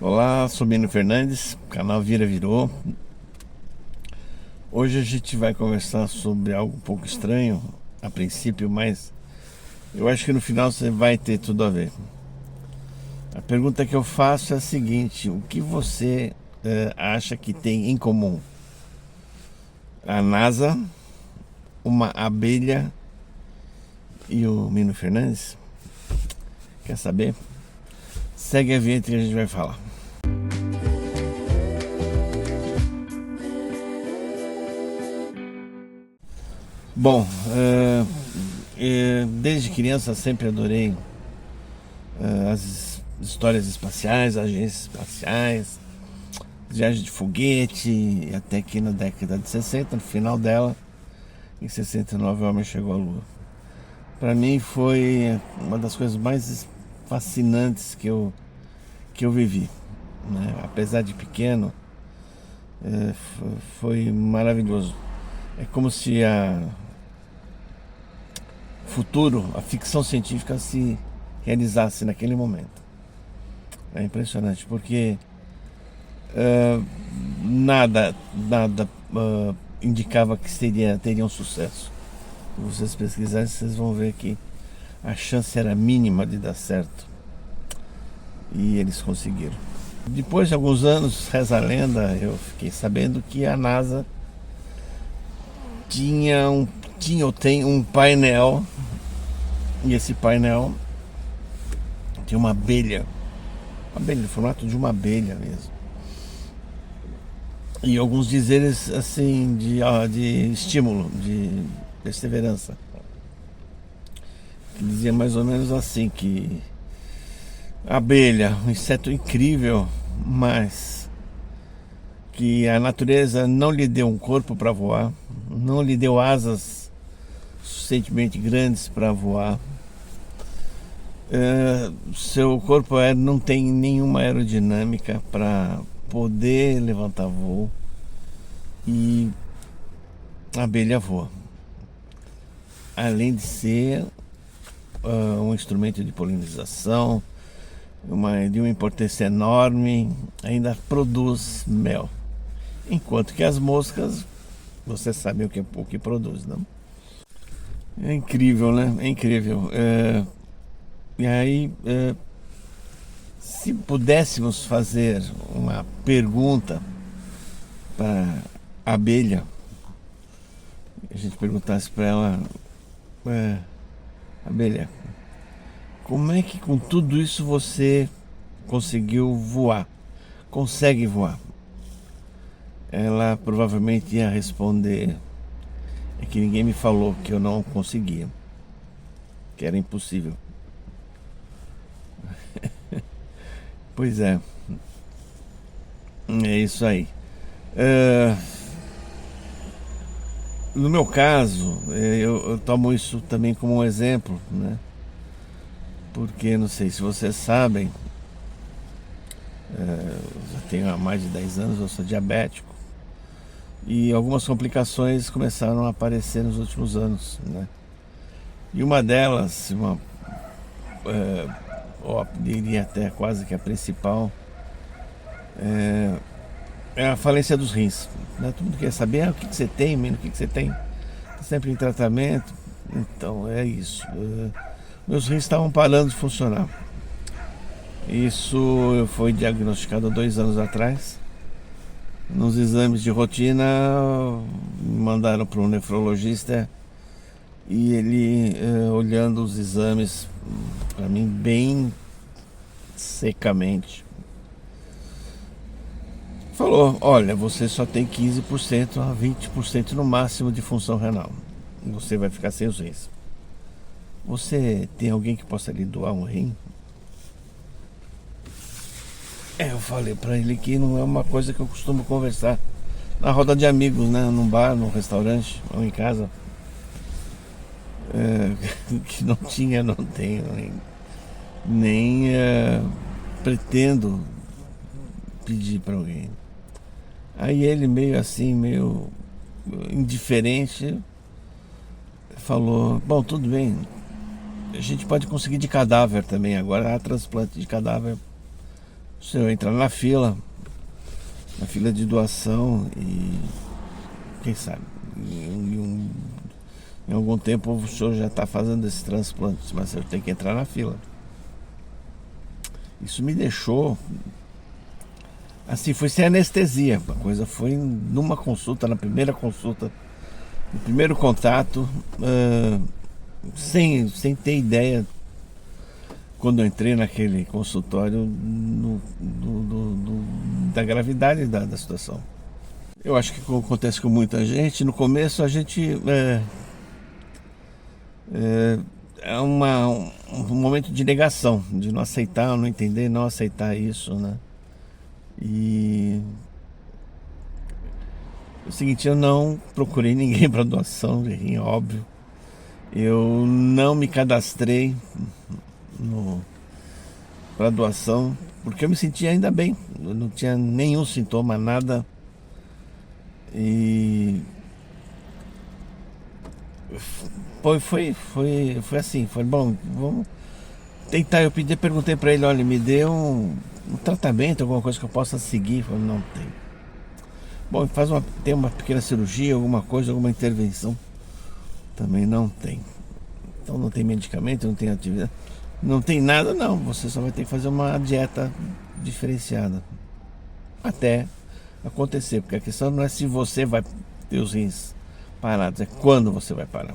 Olá, sou Mino Fernandes, canal Vira Virou. Hoje a gente vai conversar sobre algo um pouco estranho a princípio, mas eu acho que no final você vai ter tudo a ver. A pergunta que eu faço é a seguinte: o que você acha que tem em comum? A NASA, uma abelha e o Mino Fernandes? Quer saber? Segue a vinheta que a gente vai falar. Bom, desde criança sempre adorei as histórias espaciais, agências espaciais, viagens de foguete, até que na década de 60, no final dela, em 69, o homem chegou à Lua. Para mim foi uma das coisas mais fascinantes que eu vivi, né? Apesar de pequeno, foi maravilhoso. É como se a ficção científica se realizasse naquele momento. É impressionante, porque nada indicava que teria um sucesso. Se vocês pesquisarem, vocês vão ver que a chance era mínima de dar certo. E eles conseguiram. Depois de alguns anos, reza a lenda, eu fiquei sabendo que a NASA tinha ou tem um painel, e esse painel tinha uma abelha no formato de uma abelha mesmo. E alguns dizeres assim de estímulo, de perseverança. Que dizia mais ou menos assim que a abelha, um inseto incrível, mas que a natureza não lhe deu um corpo para voar, não lhe deu asas suficientemente grandes para voar. Seu corpo não tem nenhuma aerodinâmica para poder levantar voo, e a abelha voa. Além de ser um instrumento de polinização, de uma importância enorme, ainda produz mel. Enquanto que as moscas, você sabe o que produz, não? É incrível, né? É incrível. E aí, se pudéssemos fazer uma pergunta para a abelha, a gente perguntasse para ela, abelha, como é que com tudo isso você conseguiu voar? Consegue voar? Ela provavelmente ia responder: é que ninguém me falou que eu não conseguia, que era impossível. Pois é isso aí. No meu caso, eu tomo isso também como um exemplo, né? Porque não sei se vocês sabem, já tenho há mais de 10 anos, eu sou diabético. E algumas complicações começaram a aparecer nos últimos anos, né? E uma delas, diria até quase que a principal, é a falência dos rins, né? Todo mundo quer saber o que você tem, menino, o que você tem. Tá sempre em tratamento. Então é isso. Meus rins estavam parando de funcionar. Isso foi diagnosticado há 2 anos atrás. Nos exames de rotina, me mandaram para um nefrologista, e ele, olhando os exames para mim bem secamente, falou: olha, você só tem 15% a 20% no máximo de função renal. Você vai ficar sem os rins. Você tem alguém que possa lhe doar um rim? Eu falei pra ele que não é uma coisa que eu costumo conversar na roda de amigos, né? Num bar, num restaurante ou em casa. Que não tinha, não tenho, nem pretendo pedir pra alguém. Aí ele, meio assim, meio indiferente, falou: bom, tudo bem, a gente pode conseguir de cadáver também. Agora há transplante de cadáver Se eu entrar na fila de doação e quem sabe em algum tempo o senhor já está fazendo esse transplante, mas eu tenho que entrar na fila. Isso me deixou assim, foi sem anestesia. A coisa foi numa consulta, na primeira consulta, no primeiro contato, sem ter ideia, quando eu entrei naquele consultório, da gravidade da situação. Eu acho que acontece com muita gente. No começo a gente é um momento de negação, de não aceitar, não entender, não aceitar isso, né? E o seguinte, eu não procurei ninguém para doação de rim, óbvio. Eu não me cadastrei para doação porque eu me sentia ainda bem. Eu não tinha nenhum sintoma, nada. E foi assim, foi bom, vamos tentar. Eu perguntei para ele, olha, me dê um tratamento, alguma coisa que eu possa seguir. Falei, não tem. Bom, tem uma pequena cirurgia, alguma coisa, alguma intervenção. Também não tem. Então não tem medicamento, não tem atividade, não tem nada, não. Você só vai ter que fazer uma dieta diferenciada até acontecer, porque a questão não é se você vai ter os rins parados, é quando você vai parar.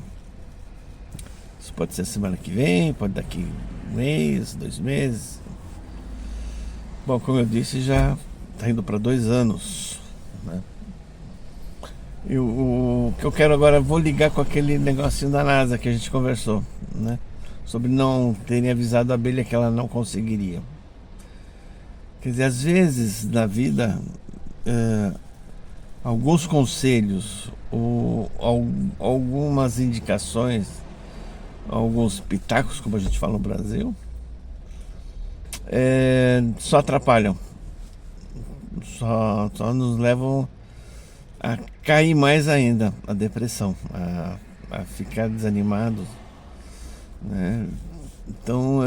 Isso pode ser semana que vem, pode daqui um mês, 2 meses. Bom, como eu disse, já está indo para 2 anos, né? O que eu quero agora, vou ligar com aquele negocinho da NASA que a gente conversou, né? Sobre não terem avisado a abelha que ela não conseguiria. Quer dizer, às vezes na vida, alguns conselhos ou algumas indicações, alguns pitacos, como a gente fala no Brasil, só atrapalham, só nos levam a cair mais ainda, a depressão, a ficar desanimados, né? Então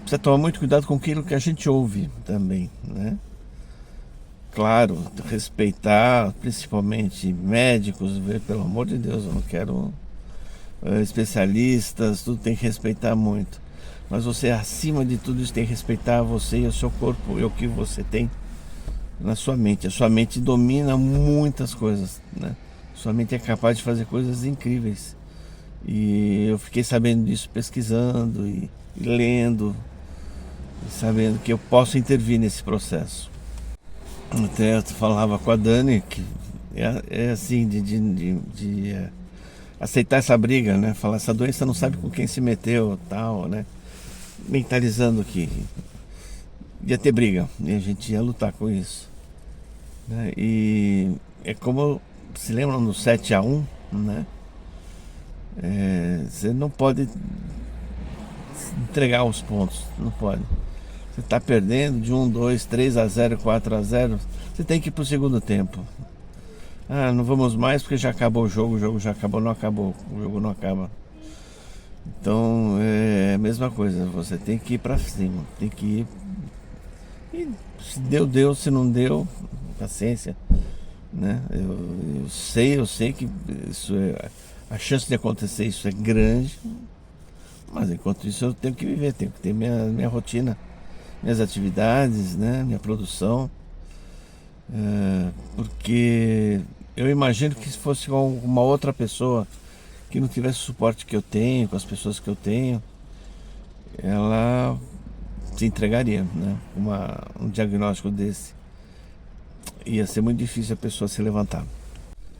precisa tomar muito cuidado com aquilo que a gente ouve também, né? Claro, respeitar principalmente médicos, pelo amor de Deus, eu não quero especialistas, tudo tem que respeitar muito. Mas você, acima de tudo isso, tem que respeitar você e o seu corpo e o que você tem na sua mente. A sua mente domina muitas coisas, né? Sua mente é capaz de fazer coisas incríveis. E eu fiquei sabendo disso pesquisando e lendo, e sabendo que eu posso intervir nesse processo. Até eu falava com a Dani que é assim, de aceitar essa briga, né? Falar, essa doença não sabe com quem se meteu, tal, né? Mentalizando que ia ter briga e a gente ia lutar com isso, né? E é como se lembram no 7-1, né? Você não pode entregar os pontos, não pode. Você está perdendo de 1, 2, 3-0, 4-0, você tem que ir para o segundo tempo. Ah, não vamos mais porque já acabou o jogo já acabou, não acabou, o jogo não acaba. Então é a mesma coisa, você tem que ir para cima, tem que ir. E se deu, se não deu, paciência, né? Eu sei que isso a chance de acontecer isso é grande, mas enquanto isso eu tenho que viver, tenho que ter minha rotina, minhas atividades, né? Minha produção, porque eu imagino que se fosse com uma outra pessoa que não tivesse o suporte que eu tenho, com as pessoas que eu tenho, ela se entregaria, né? Um diagnóstico desse ia ser muito difícil a pessoa se levantar.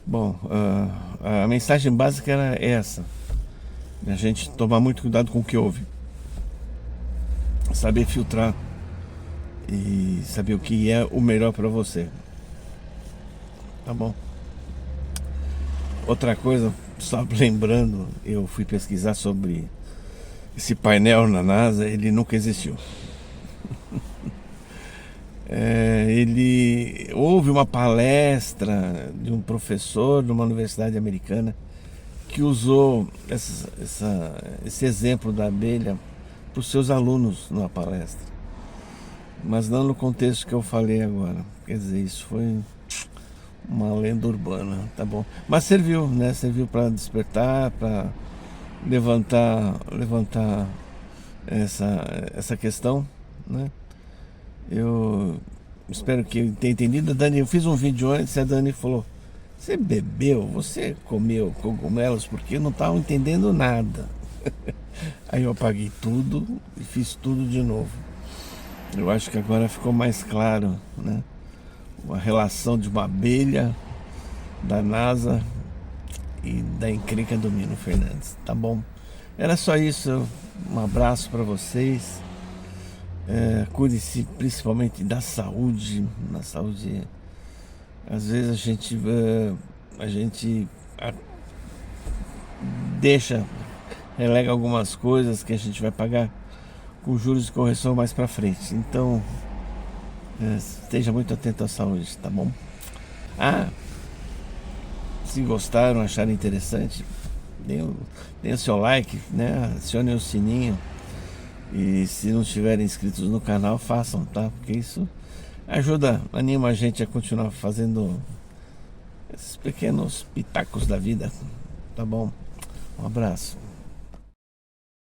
Bom, a mensagem básica era essa: a gente tomar muito cuidado com o que ouve, saber filtrar e saber o que é o melhor para você. Tá bom? Outra coisa, só lembrando, eu fui pesquisar sobre esse painel na NASA, ele nunca existiu. Houve uma palestra de um professor de uma universidade americana que usou esse exemplo da abelha para os seus alunos numa palestra. mas não no contexto que eu falei agora. Quer dizer, isso foi uma lenda urbana, tá bom? Mas serviu, né? Serviu para despertar, para levantar essa questão, né? Eu espero que tenha entendido. Dani, eu fiz um vídeo antes e a Dani falou: você bebeu? Você comeu cogumelos? Porque eu não estava entendendo nada. Aí eu apaguei tudo e fiz tudo de novo. Eu acho que agora ficou mais claro, né? A relação de uma abelha, da NASA e da encrenca do Nino Fernandes, tá bom? Era só isso. Um abraço para vocês. Cuide-se principalmente da saúde. Na saúde, às vezes a gente relega algumas coisas que a gente vai pagar com juros e correção mais para frente. Então, esteja muito atento à saúde, tá bom? Se gostaram, acharam interessante, deem o seu like, né? Acione o sininho. E se não estiverem inscritos no canal, façam, tá? Porque isso anima a gente a continuar fazendo esses pequenos pitacos da vida, tá bom? Um abraço.